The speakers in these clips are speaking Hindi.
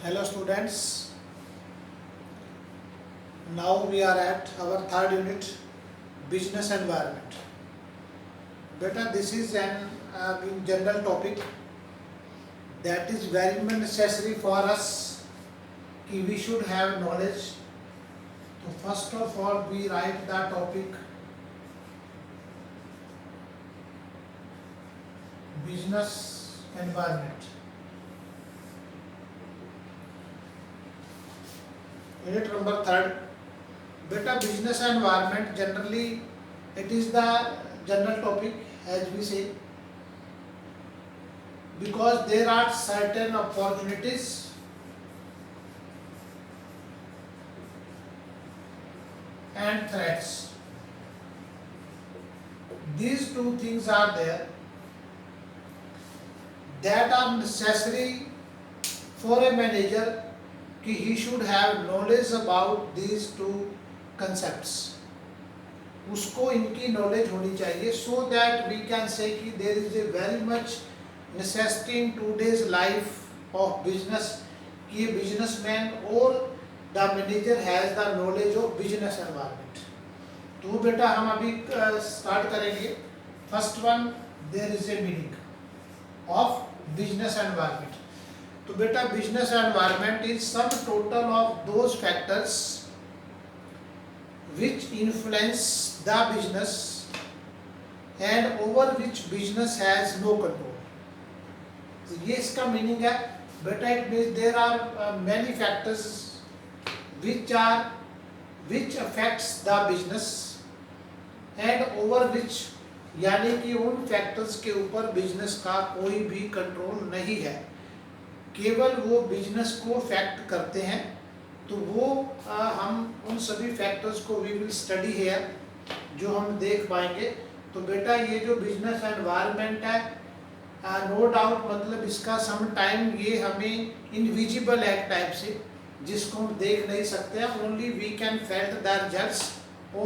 Hello students, now we are at our third unit, business environment. Beta, this is an in general topic that is very much necessary for us कि we should have knowledge. So first of all we write the topic business environment. Unit number third. Beta, business environment generally it is the general topic as we say because there are certain opportunities and threats. These two things are there that are necessary for a manager कि he should have knowledge about these two concepts. उसको इनकी knowledge होनी चाहिए so that we can say कि there is a very much necessity in today's life of business कि ये businessman और the manager has the knowledge of business environment. तो बेटा हम अभी start करेंगे. First one, there is a meaning of business environment. तो बेटा business environment is some total of those factors which influence the business and over which business has no control. तो ये इसका मीनिंग है बेटा. It means there are many factors which affects the business and over which, यानी कि उन फैक्टर्स के ऊपर बिजनेस का कोई भी कंट्रोल नहीं है, केवल वो बिजनेस को फैक्ट करते हैं. तो वो हम उन सभी फैक्टर्स को वी विल स्टडी हेयर जो हम देख पाएंगे. तो बेटा ये जो बिजनेस एनवायरनमेंट है नो डाउट मतलब इसका सम टाइम ये हमें इनविजिबल एक टाइप से जिसको हम देख नहीं सकते हैं. Only we can felt the results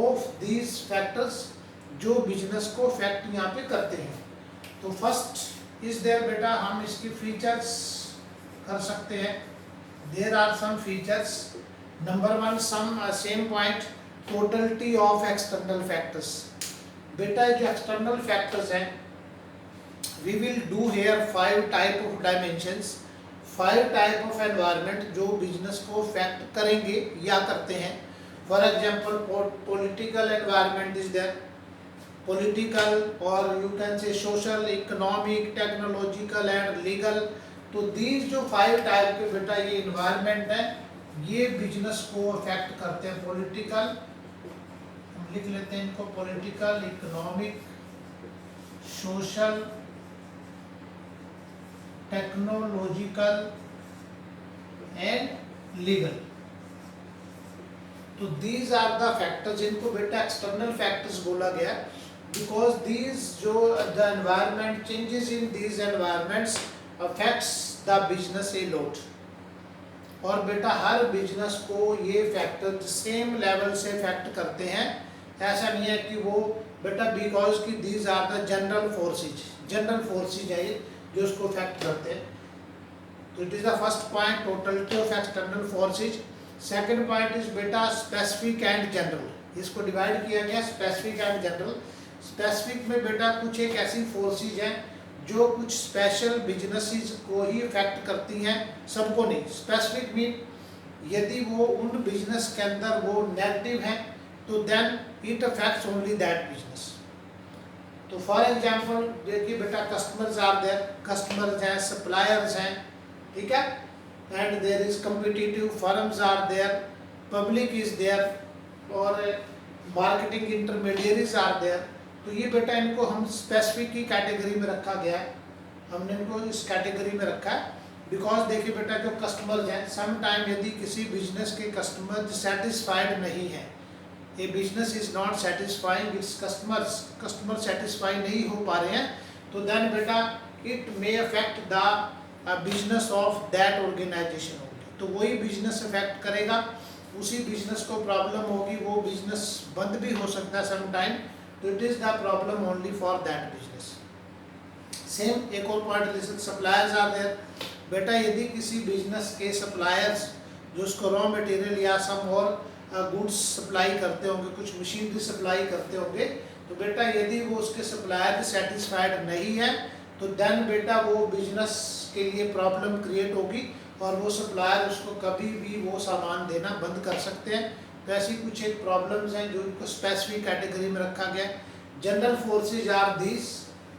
of these factors जो बिजनेस को फैक्ट यहाँ पे करते हैं. तो फर्स्ट इज देयर बेटा हम इसकी फीचर्स कर सकते हैं. There are some features. Number one some same point totality of external factors. बेटा जो एक्सटर्नल फैक्टर्स हैं we will do here 5 type of dimensions, 5 type of environment जो बिजनेस को फैक्ट करेंगे या करते हैं. For example political environment is there, political or you can say social, economic, technological and legal. तो दीज जो 5 टाइप के बेटा ये इन्वायरमेंट है ये बिजनेस को अफेक्ट करते हैं. पॉलिटिकल हम लिख लेते हैं इनको, political, economic, social, technological and legal. तो दीज आर द फैक्टर्स. इनको बेटा एक्सटर्नल फैक्टर्स बोला गया बिकॉज दीज जो the environment changes in these environments affects the business a lot. और बेटा हर बिजनेस को ये फैक्टर सेम लेवल से इफेक्ट करते हैं. ऐसा नहीं है कि वो बेटा बिकॉज कि these are the general forces है ये जो उसको इफेक्ट करते हैं. तो it is the first point totality of external forces. Second point is बेटा स्पेसिफिक एंड जनरल. इसको डिवाइड किया गया स्पेसिफिक एंड जनरल. स्पेसिफिक में बेटा कुछ एक ऐसी फोर्सेज हैं जो कुछ स्पेशल बिजनेसेस को ही इफेक्ट करती हैं, सबको नहीं. स्पेसिफिक मीन यदि वो उन बिजनेस के अंदर वो नेगेटिव हैं तो then it affects only that business. तो फॉर एग्जांपल देखिए बेटा कस्टमर्स आर देयर, कस्टमर्स हैं, सप्लायर्स हैं, ठीक है, and there is competitive firms are there, public is there और मार्केटिंग इंटरमीडियरीज आर देयर. तो ये बेटा इनको हम स्पेसिफिक की कैटेगरी में रखा गया है. हमने इनको इस कैटेगरी में रखा है बिकॉज देखिए बेटा जो कस्टमर्स हैं सम टाइम यदि किसी बिजनेस के कस्टमर सेटिस्फाइड नहीं है, a business is not satisfying its customers, customer satisfy नहीं हो पा रहे हैं तो देन बेटा it may affect the business of that organisation होगी. तो वही बिजनेस अफेक्ट करेगा, उसी बिजनेस को प्रॉब्लम होगी, वो बिजनेस बंद भी हो सकता है सम टाइम. तो it is the problem only for that business. Same एक और point list suppliers are there. बेटा यदि किसी बिजनेस के सप्लायर्स जो उसको रॉ मटेरियल या सम और गुड्स सप्लाई करते होंगे, कुछ मशीनरी सप्लाई करते होंगे, तो बेटा यदि वो उसके सप्लायर सेटिस्फाइड नहीं है तो देन बेटा वो बिजनेस के लिए प्रॉब्लम क्रिएट होगी और वो सप्लायर उसको कभी भी वो सामान देना बंद कर सकते हैं। तो ऐसी कुछ एक प्रॉब्लम्स हैं जो इनको स्पेसिफिक कैटेगरी में रखा गया है। General forces are this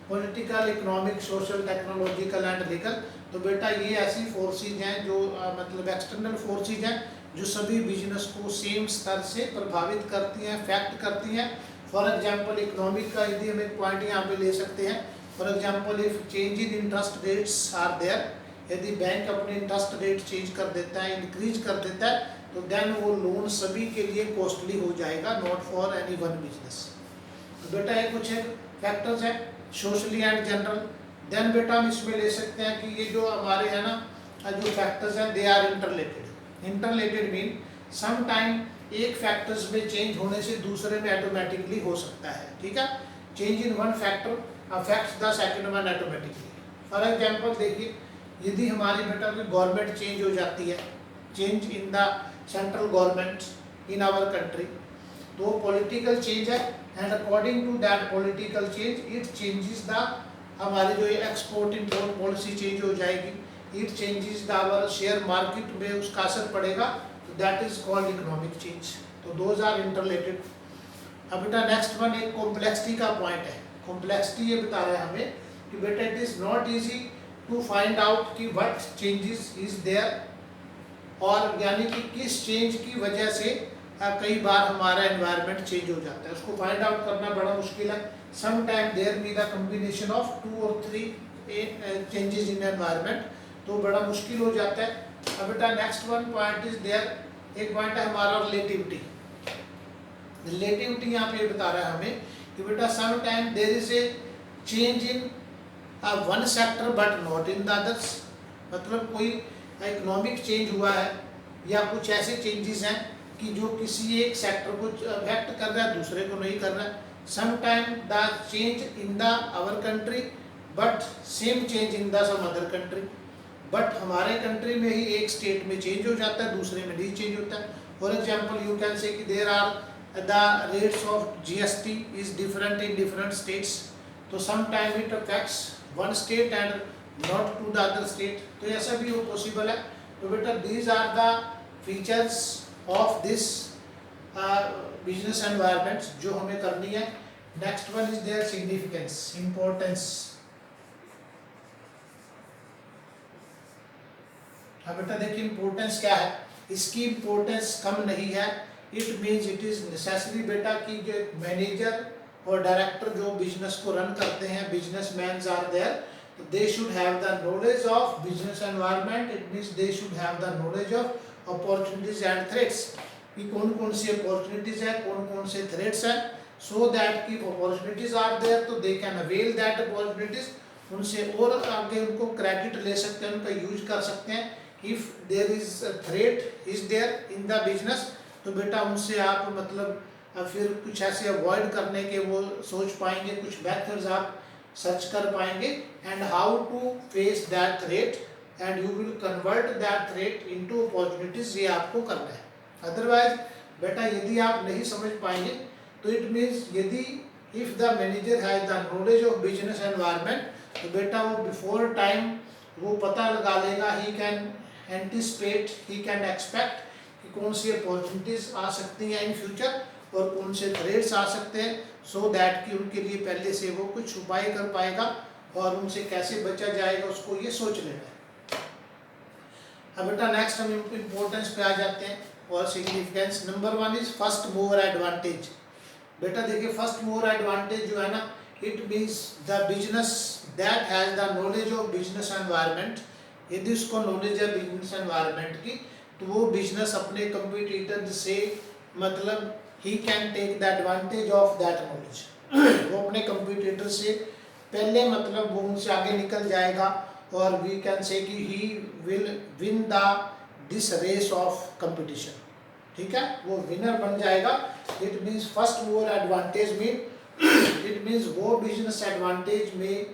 political, economic, social, technological and legal. तो बेटा ये ऐसी फोर्सेज हैं जो मतलब एक्सटर्नल फोर्सेज हैं जो सभी बिजनेस को सेम स्तर से प्रभावित करती हैं, अफेक्ट करती हैं। फॉर एग्जांपल इकोनॉमिक का यदि हम एक पॉइंट यहाँ पे ले सकते हैं, for example if change in interest rates are there, यदि बैंक अपने इंटरेस्ट रेट चेंज कर देता है, इंक्रीज कर देता है, तो देन वो लोन सभी के लिए कॉस्टली हो जाएगा, not for any one business. तो बेटा ये कुछ एक फैक्टर्स हैं सोशली एंड जनरल। देन बेटा हम इसमें ले सकते हैं कि ये जो हमारे है ना जो फैक्टर्स हैं they are interrelated. Interrelated mean some time एक फैक्टर्स में चेंज होने से दूसरे में ऑटोमेटिकली हो सकता है, ठीक है। Change in one factor affects the second one automatically. For example देखिए, यदि हमारी बेटा की गवर्नमेंट चेंज हो जाती है, change in the central government in our country, तो पॉलिटिकल चेंज है and according to that political change it changes the हमारी जो एक्सपोर्ट इम्पोर्ट पॉलिसी चेंज हो जाएगी, it changes the our share market में उसका असर पड़ेगा, तो that is called economic change. तो दोज आर इंटरलेटेड। अब बेटा नेक्स्ट वन एक कॉम्प्लेक्सिटी का पॉइंट है। कॉम्प्लेक्सिटी ये बता रहा है हमें कि बेटा it is not easy to find out कि व्हाट चेंजेस इज देयर, और यानी कि किस चेंज की वजह से कई बार हमारा एनवायरनमेंट चेंज हो जाता है, उसको फाइंड आउट करना बड़ा मुश्किल है। Some time there be the combination of 2 और 3 चेंजेस इन एनवायरनमेंट, तो बड़ा मुश्किल हो जाता है। अब बेटा next one point is there, एक पॉइंट है हमारा रिलेटिविटी। रिलेटिविटी यहाँ पे बता रहा है हमें कि बेटा some time there is a change in one sector but not in the others. मतलब कोई इकोनॉमिक चेंज हुआ है या कुछ ऐसे चेंजेस हैं कि जो किसी एक सेक्टर को अफेक्ट कर रहा है, दूसरे को नहीं कर रहा है। Some time the change in the our country but same change in the some other country, but हमारे कंट्री में ही एक स्टेट में चेंज हो जाता है, दूसरे में नहीं चेंज होता है। For example you can say कि there are the rates of GST is different in different states, तो some time it affects one state and not to the other state, तो ऐसा भी वो पॉसिबल है। तो बेटा these are the features of this business environment जो हमें करनी है। Next one is their significance, importance. अब बेटा देखिए इम्पोर्टेंस क्या है, इसकी इम्पोर्टेंस कम नहीं है। It means it is necessary बेटा कि जो मैनेजर और डायरेक्टर जो बिजनेस को रन करते हैं, businessman are there, they should have the knowledge of business environment. It means they should have the knowledge of opportunities and threats, कि कौन कौन सी अपॉर्चुनिटीज है, कौन कौन से थ्रेट्स हैं, सो दैट कि अपॉर्चुनिटीज आर देयर तो they can avail that opportunities, उनसे और आगे उनको क्रेडिट ले सकते हैं, उनका यूज कर सकते हैं। If there is threat is there in the business, तो बेटा उनसे आप मतलब फिर कुछ ऐसे अवॉइड करने के वो सोच पाएंगे, कुछ मेथड्स आप सर्च कर पाएंगे, and how to face that threat and you will convert that threat into opportunities, ये आपको करना है। अदरवाइज बेटा यदि आप नहीं समझ पाएंगे तो इट मीन्स यदि if the manager has the knowledge of business environment, तो बेटा वो बिफोर टाइम वो पता लगा लेगा, he can anticipate, he can expect कि कौन सी अपॉर्चुनिटीज आ सकती हैं इन फ्यूचर और कौन से थ्रेट्स आ सकते हैं, सो दैट कि उनके लिए पहले से वो कुछ उपाय कर पाएगा और उनसे कैसे बचा जाएगा उसको ये सोच लेना है। अब बेटा नेक्स्ट हम इम्पोर्टेंस पे आ जाते हैं और significance. Number 1 is first mover advantage. बेटा देखिए फर्स्ट मूवर एडवांटेज जो है ना, it means the business that has the knowledge of business environment. यदि उसको नॉलेज है बिजनेस एनवायरनमेंट की, तो वो बिजनेस अपने कंपटीटर से मतलब he can take the advantage of that knowledge। वो अपने कंप्यूटर से पहले मतलब वो उनसे आगे निकल जाएगा और we can say कि he will win the this race of competition, ठीक है, वो विनर बन जाएगा। it means first mover advantage mean it means वो बिजनेस एडवांटेज में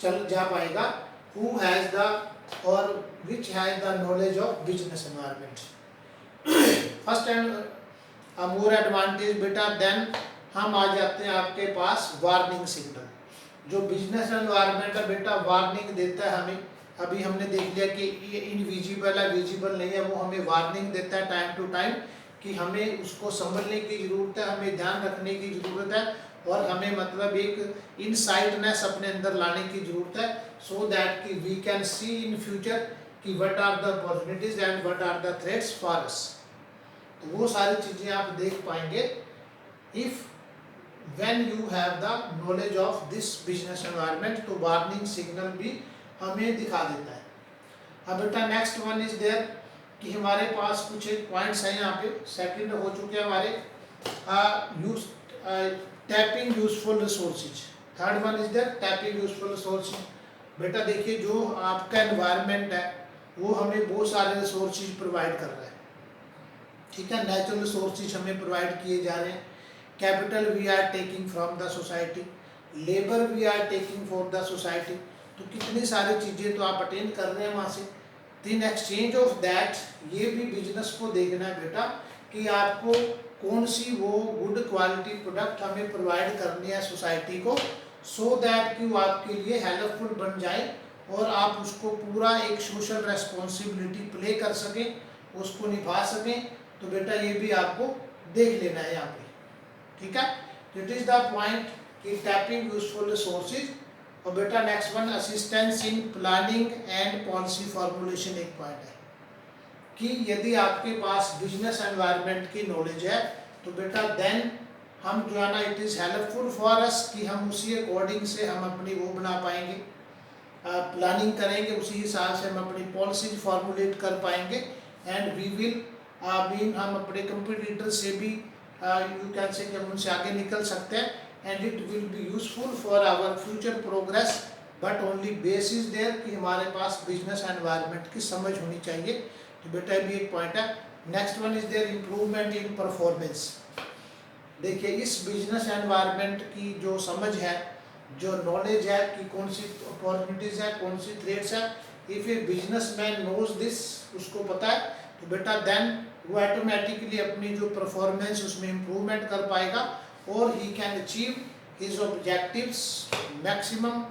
चल जा पाएगा who has the or which has the knowledge of business environment. First and more advantage बेटा, देन हम आ जाते हैं आपके पास वार्निंग सिग्नल। जो बिजनेस एनवायरनमेंट है बेटा वार्निंग देता है हमें। अभी हमने देख लिया कि ये इनविजिबल है, विजिबल नहीं है, वो हमें वार्निंग देता है टाइम टू टाइम कि हमें उसको समझने की ज़रूरत है, हमें ध्यान रखने की ज़रूरत है और हमें मतलब एक इनसाइटनेस अपने अंदर लाने की ज़रूरत है, सो दैट कि we can see in future कि what are the opportunities and what are the threats for us. तो वो सारी चीज़ें आप देख पाएंगे if when you have the knowledge of this business environment। तो वार्निंग सिग्नल भी हमें दिखा देता है। अब बेटा नेक्स्ट वन इज देयर कि हमारे पास कुछ एक पॉइंट्स हैं यहाँ पे। सेकंड हो चुके हैं हमारे use tapping useful resources. Third one is there tapping useful resources. बेटा देखिए जो आपका एनवायरनमेंट है वो हमें बहुत सारे रिसोर्सेज प्रोवाइड कर रहा है, ठीक है। नेचुरल रिसोर्सेज हमें प्रोवाइड किए जा रहे हैं, capital we are taking from the society, labour we are taking for the society. तो कितनी सारी चीज़ें तो आप अटेंड कर रहे हैं वहाँ से। इन एक्सचेंज ऑफ दैट ये भी बिजनेस को देखना है बेटा कि आपको कौन सी वो गुड क्वालिटी प्रोडक्ट हमें प्रोवाइड करनी है सोसाइटी को, सो दैट कि वो आपके लिए हेल्पफुल बन जाए और आप उसको पूरा एक सोशल रेस्पॉन्सिबिलिटी प्ले कर सकें, उसको निभा सकें। तो बेटा ये भी आपको देख लेना है यहाँ पे, ठीक है। इट इज द पॉइंट कि टैपिंग यूजफुल रिसोर्सेज। और बेटा next one assistance in planning and policy formulation एक पॉइंट है कि यदि आपके पास बिजनेस एनवायरनमेंट की नॉलेज है तो बेटा देन हम जो है ना it is helpful for us कि हम उसी अकॉर्डिंग से हम अपनी वो बना पाएंगे, प्लानिंग करेंगे, उसी हिसाब से हम अपनी पॉलिसीज फॉर्मुलेट कर पाएंगे एंड वी विल मीन हम अपने कंपटीटर से भी यू कैन से कि हम उनसे आगे निकल सकते हैं and it will be useful for our future progress, but only base is there कि हमारे पास बिजनेस एनवायरनमेंट की समझ होनी चाहिए। तो बेटा भी एक पॉइंट है। Next one is there improvement in performance. देखिए इस बिजनेस एनवायरनमेंट की जो समझ है, जो नॉलेज है कि कौन सी अपॉर्चुनिटीज़ है, कौन सी थ्रेट्स है, if a businessman knows this, उसको पता है, तो बेटा देन वो ऑटोमेटिकली अपनी जो परफॉर्मेंस उसमें इम्प्रूवमेंट कर पाएगा और he can achieve his objectives maximum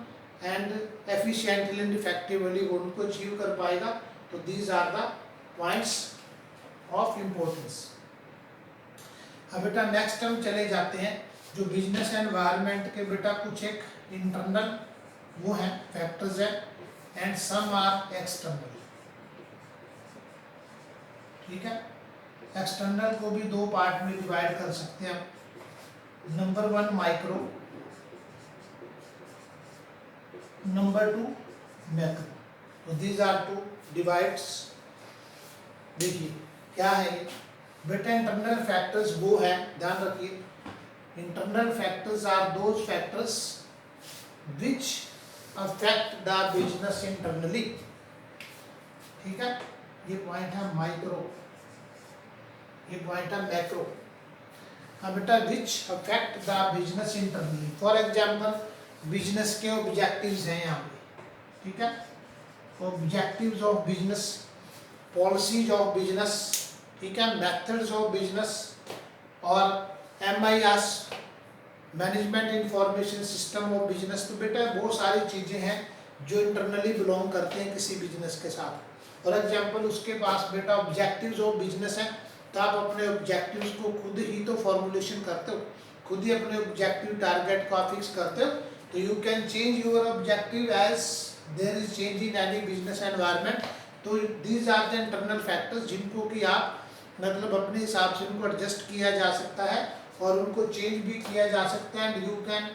and efficiently and effectively वो उनको अचीव कर पाएगा। तो these are the points of importance. अब बेटा नेक्स्ट हम चले जाते हैं जो बिजनेस एनवायरनमेंट के बेटा कुछ एक इंटरनल वो हैं फैक्टर्स हैं एंड सम आर एक्सटर्नल, ठीक है। एक्सटर्नल को भी दो पार्ट में डिवाइड कर सकते हैं। Number one micro, number two macro. तो दीज आर टू डिवाइड्स। देखिए क्या है ये बेटा, इंटरनल फैक्टर्स वो है, ध्यान रखिए, internal factors are those factors which affect the business internally, ठीक है। ये पॉइंट है माइक्रो, ये पॉइंट है मैक्रो। हाँ बेटा विच affect the business internally. For example business के ऑब्जेक्टिव्स हैं यहाँ पे, ठीक है। Objectives of business, policies of business, ठीक है, मेथड्स ऑफ बिजनेस और MIS management information system of business. तो बेटा बहुत सारी चीज़ें हैं जो इंटरनली बिलोंग करते हैं किसी बिजनेस के साथ। फॉर एग्जाम्पल उसके पास बेटा ऑब्जेक्टिव्स ऑफ बिजनेस है तो आप अपने ऑब्जेक्टिव्स को खुद ही तो फॉर्मुलेशन करते हो, खुद ही अपने ऑब्जेक्टिव टारगेट को फिक्स करते हो। तो you can change your objective as there is change in any business environment. तो these are the internal factors जिनको कि आप मतलब अपने हिसाब से उनको एडजस्ट किया जा सकता है और उनको चेंज भी किया जा सकता है एंड यू कैन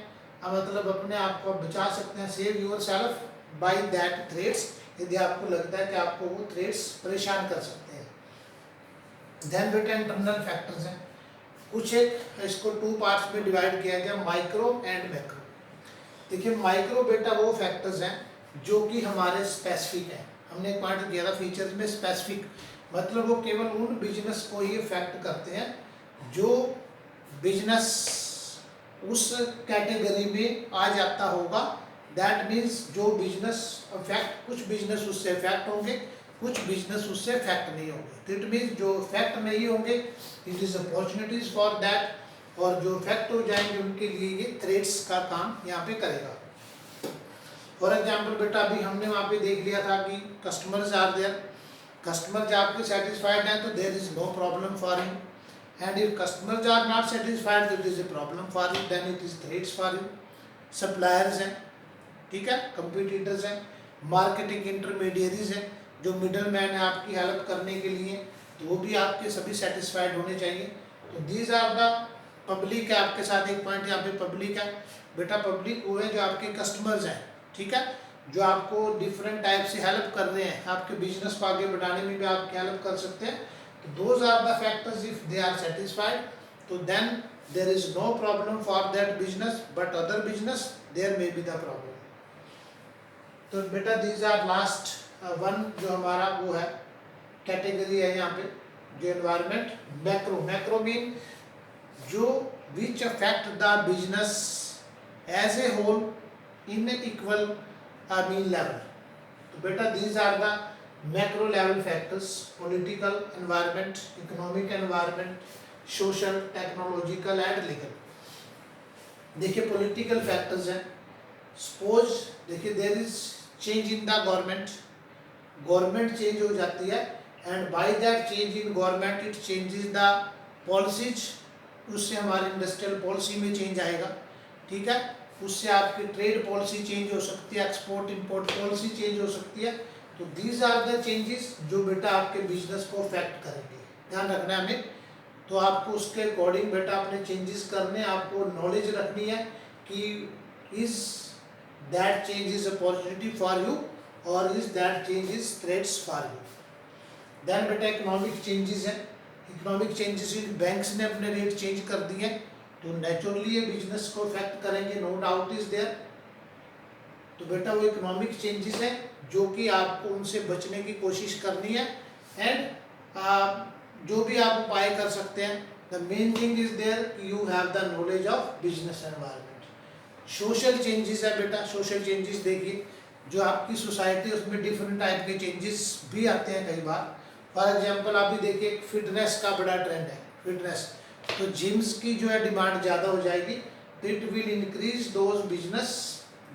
मतलब अपने आप को बचा सकते हैं, save your self by that threats, यदि आपको लगता है कि आपको वो थ्रेट्स परेशान कर सकते हैं। देन बेटा इंटरनल फैक्टर्स हैं कुछ एक, इसको टू पार्ट्स में डिवाइड किया गया, माइक्रो एंड मैक्रो। देखिए माइक्रो बेटा वो फैक्टर्स हैं जो कि हमारे स्पेसिफिक हैं। हमने एक पॉइंट दिया था फीचर्स में स्पेसिफिक, मतलब वो केवल उन बिजनेस को ही इफेक्ट करते हैं जो बिजनेस उस कैटेगरी में आ जाता होगा दैट मीन्स जो बिजनेस अफेक्ट, कुछ बिजनेस उससे अफेक्ट होंगे, कुछ बिजनेस उससे अफेक्ट नहीं होंगे। इट मीन्स जो अफेक्ट नहीं होंगे it is opportunities for that, और जो अफेक्ट हो जाएंगे उनके लिए ये थ्रेट्स का काम यहाँ पे करेगा। फॉर एग्जाम्पल बेटा अभी हमने वहाँ पे देख लिया था कि कस्टमर्स आर देयर, कस्टमर्स आपके सेटिस्फाइड हैं तो there is no problem for him, and if customers are not satisfied तो it is a problem for you, then it is threats for you. Suppliers हैं, ठीक है, कंपटीटर्स हैं, मार्केटिंग इंटरमीडियरीज हैं, जो मिडल मैन है आपकी हेल्प करने के लिए, तो वो भी आपके सभी सेटिस्फाइड होने चाहिए। तो दीज आर द पब्लिक है, आपके साथ एक पॉइंट यहाँ पे पब्लिक है बेटा। पब्लिक वो है जो आपके कस्टमर्स हैं, ठीक है, जो आपको डिफरेंट टाइप से हेल्प कर रहे हैं, आपके बिजनेस को आगे बढ़ाने में भी आपकी हेल्प कर सकते हैं। तो those are the factors, if they are satisfied तो then there is no problem for that business, but other business there may be the problem. तो बेटा दीज आर लास्ट वन जो हमारा वो है कैटेगरी है यहाँ पे जो एनवायरमेंट। मैक्रो, मैक्रो मीन जो which affect the business as a whole in equal mean level. तो बेटा these are the macro level factors, political environment, economic environment, social, technological and legal. देखिए पॉलिटिकल फैक्टर्स हैं, सपोज देखिए there is change in the government, government change हो जाती है, and by that change in government it changes the policies, उससे हमारी इंडस्ट्रियल पॉलिसी में चेंज आएगा, ठीक है, उससे आपकी ट्रेड पॉलिसी चेंज हो सकती है, एक्सपोर्ट इंपोर्ट पॉलिसी चेंज हो सकती है। तो दीज आर द चेंजेस जो बेटा आपके बिजनेस को अफेक्ट करेंगे, ध्यान रखना है हमें। तो आपको उसके अकॉर्डिंग बेटा अपने चेंजेस करने, आपको नॉलेज रखनी है कि is that change is opportunity for you और is that change is threats for you. Then बेटा इकोनॉमिक चेंजेस हैं, इकोनॉमिक चेंजेस इन बैंक्स ने अपने रेट चेंज कर दिए तो नेचुरली ये बिजनेस को इफेक्ट करेंगे, नो डाउट इज देयर। तो बेटा वो इकोनॉमिक चेंजेस हैं जो कि आपको उनसे बचने की कोशिश करनी है, एंड जो भी आप उपाय कर सकते हैं, the main thing is there you have the knowledge of business environment. Social changes है बेटा, सोशल चेंजेस देखिए जो आपकी सोसाइटी उसमें डिफरेंट टाइप के चेंजेस भी आते हैं कई बार। फॉर एग्जांपल आप भी देखिए फिटनेस का बड़ा ट्रेंड है, फिटनेस, तो जिम्स की जो है डिमांड ज़्यादा हो जाएगी, तो it will increase those business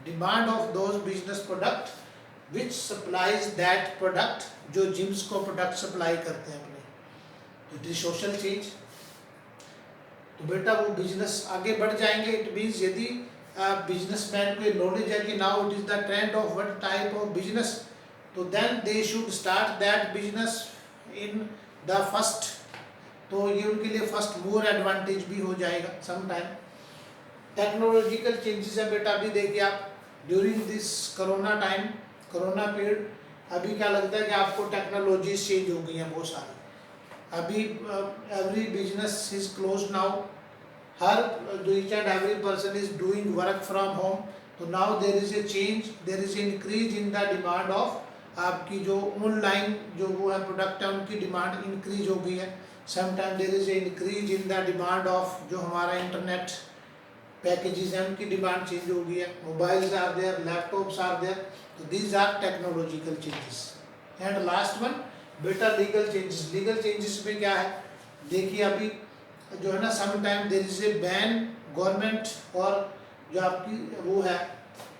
demand of those business product which supplies that product, जो जिम्स को प्रोडक्ट सप्लाई करते हैं अपने, तो इट इज सोशल चेंज। तो बेटा वो बिजनेस आगे बढ़ जाएंगे। इट मीन्स यदि बिजनेसमैन को नॉलेज है कि now it is the trend of what type of business, तो then they should start that business in the first, तो ये उनके लिए फर्स्ट मोर एडवांटेज भी हो जाएगा सम टाइम। टेक्नोलॉजिकल चेंजेस है बेटा, अभी देखिए आप during this corona time, corona period, अभी क्या लगता है कि आपको टेक्नोलॉजीज चेंज हो गई हैं बहुत सारी। अभी every business is close now, हर each and every person is doing work from home, तो now there is a change, there is increase in the demand of आपकी जो ऑनलाइन जो वो है प्रोडक्ट है उनकी डिमांड इंक्रीज हो गई है। Sometime there is a increase in the demand of जो हमारा इंटरनेट पैकेजेस हैं उनकी डिमांड चेंज हो गई है, mobiles are there, laptops are there, तो these are technological changes. And last one बेटा लीगल चेंजेस। लीगल चेंजेस में क्या है देखिए अभी जो है ना sometime there is a ban, government और जो आपकी वो है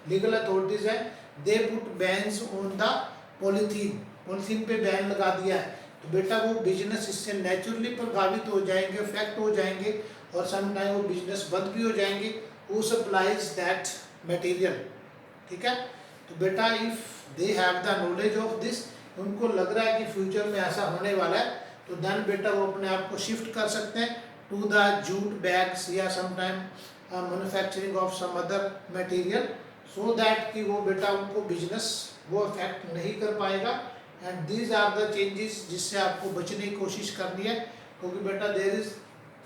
लीगल अथॉरिटीज है, they put bans on the polythene, polythene पे बैन लगा दिया है, तो बेटा वो बिजनेस इससे नेचुरली प्रभावित हो जाएंगे, इफेक्ट हो जाएंगे, और समटाइम वो बिजनेस बंद भी हो जाएंगे, वो सप्लाइज दैट मटेरियल, ठीक है। तो बेटा if they have the knowledge of this, उनको लग रहा है कि फ्यूचर में ऐसा होने वाला है, तो देन बेटा वो अपने आप को शिफ्ट कर सकते हैं टू द जूट बैग्स या sometime manufacturing of some other material, so that कि वो बेटा उनको बिजनेस वो अफेक्ट नहीं कर पाएगा। And these are the changes जिससे आपको बचने की कोशिश करनी है, क्योंकि बेटा there is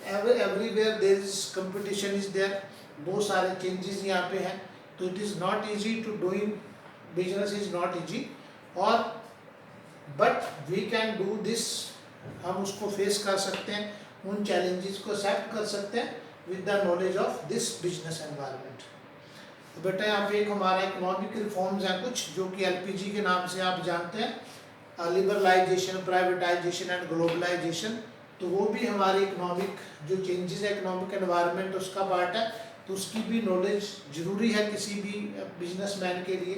everywhere there is competition is there, बहुत सारे चेंजेस यहाँ पे हैं, तो it is not easy to doing business is not easy, और but we can do this, हम उसको फेस कर सकते हैं, उन चैलेंजेस को एक्सेप्ट कर सकते हैं with the knowledge of this business environment. तो बेटा यहाँ पे एक हमारा इकोनॉमिक रिफॉर्म्स हैं कुछ, जो कि एलपीजी के नाम से आप जानते हैं, लिबरलाइजेशन, प्राइवेटाइजेशन एंड ग्लोबलाइजेशन। तो वो भी हमारे इकोनॉमिक जो चेंजेस है, इकोनॉमिक एनवायरनमेंट उसका पार्ट है। तो उसकी भी नॉलेज ज़रूरी है किसी भी बिजनेसमैन के लिए,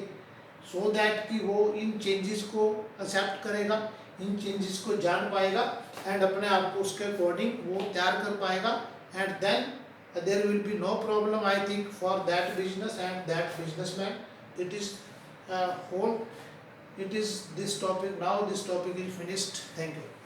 सो दैट कि वो इन चेंजेस को एक्सेप्ट करेगा, इन चेंजेस को जान पाएगा एंड अपने आप को उसके अकॉर्डिंग वो तैयार कर पाएगा। And then there will be no problem, I think, for that business and that businessman. It is whole, it is this topic. Now this topic is finished. Thank you.